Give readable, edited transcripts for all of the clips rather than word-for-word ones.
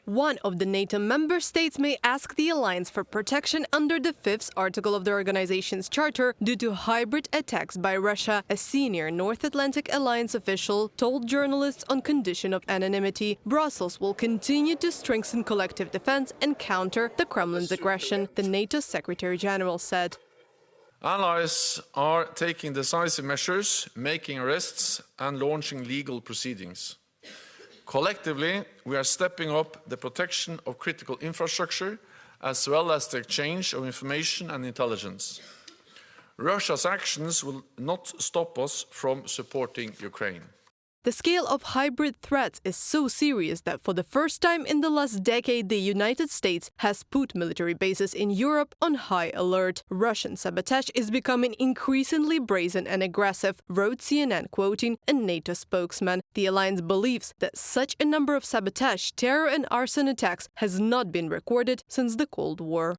One of the NATO member states may ask the alliance for protection under the 5th article of the organization's charter due to hybrid attacks by Russia, a senior North Atlantic Alliance official told journalists on condition of anonymity. Brussels will continue to strengthen collective defense and counter the Kremlin's aggression, the NATO Secretary General said. Allies are taking decisive measures, making arrests and launching legal proceedings. Collectively, we are stepping up the protection of critical infrastructure as well as the exchange of information and intelligence. Russia's actions will not stop us from supporting Ukraine. The scale of hybrid threats is so serious that for the first time in the last decade, the United States has put military bases in Europe on high alert. Russian sabotage is becoming increasingly brazen and aggressive, wrote CNN, quoting a NATO spokesman. The alliance believes that such a number of sabotage, terror and arson attacks has not been recorded since the Cold War.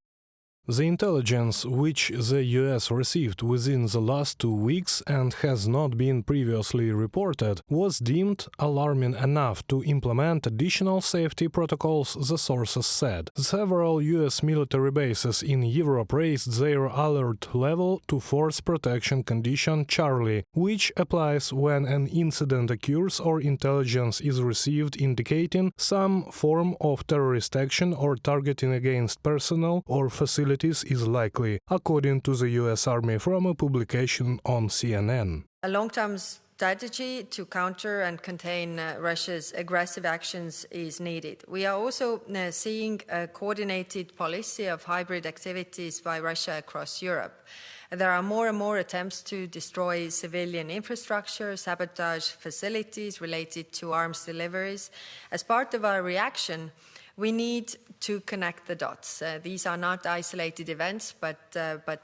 The intelligence which the US received within the last 2 weeks and has not been previously reported was deemed alarming enough to implement additional safety protocols, the sources said. Several US military bases in Europe raised their alert level to Force Protection Condition Charlie, which applies when an incident occurs or intelligence is received indicating some form of terrorist action or targeting against personnel or facilities is likely, according to the US Army from a publication on CNN. A long-term strategy to counter and contain Russia's aggressive actions is needed. We are also seeing a coordinated policy of hybrid activities by Russia across Europe. There are more and more attempts to destroy civilian infrastructure, sabotage facilities related to arms deliveries. As part of our reaction, we need to connect the dots. These are not isolated events, but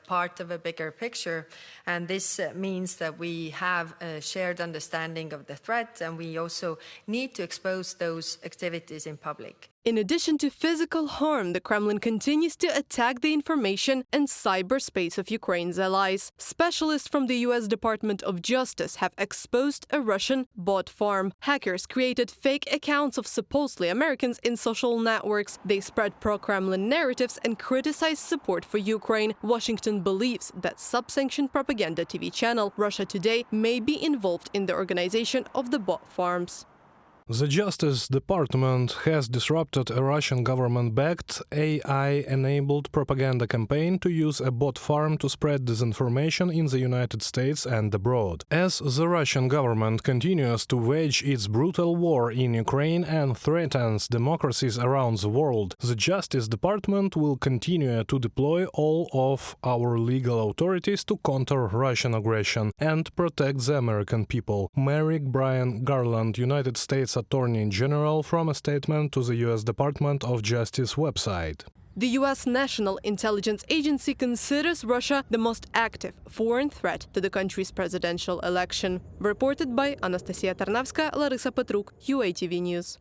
part of a bigger picture. And this means that we have a shared understanding of the threat, and we also need to expose those activities in public. In addition to physical harm, the Kremlin continues to attack the information and cyberspace of Ukraine's allies. Specialists from the US Department of Justice have exposed a Russian bot farm. Hackers created fake accounts of supposedly Americans in social networks. They spread pro-Kremlin narratives and criticized support for Ukraine. Washington believes that sub-sanctioned propaganda TV channel Russia Today may be involved in the organization of the bot farms. The Justice Department has disrupted a Russian government-backed, AI-enabled propaganda campaign to use a bot farm to spread disinformation in the United States and abroad. As the Russian government continues to wage its brutal war in Ukraine and threatens democracies around the world, the Justice Department will continue to deploy all of our legal authorities to counter Russian aggression and protect the American people. Merrick Brian Garland, United States Attorney General, from a statement to the U.S. Department of Justice website. The U.S. National Intelligence Agency considers Russia the most active foreign threat to the country's presidential election. Reported by Anastasia Tarnavska, Larisa Petruk, UATV News.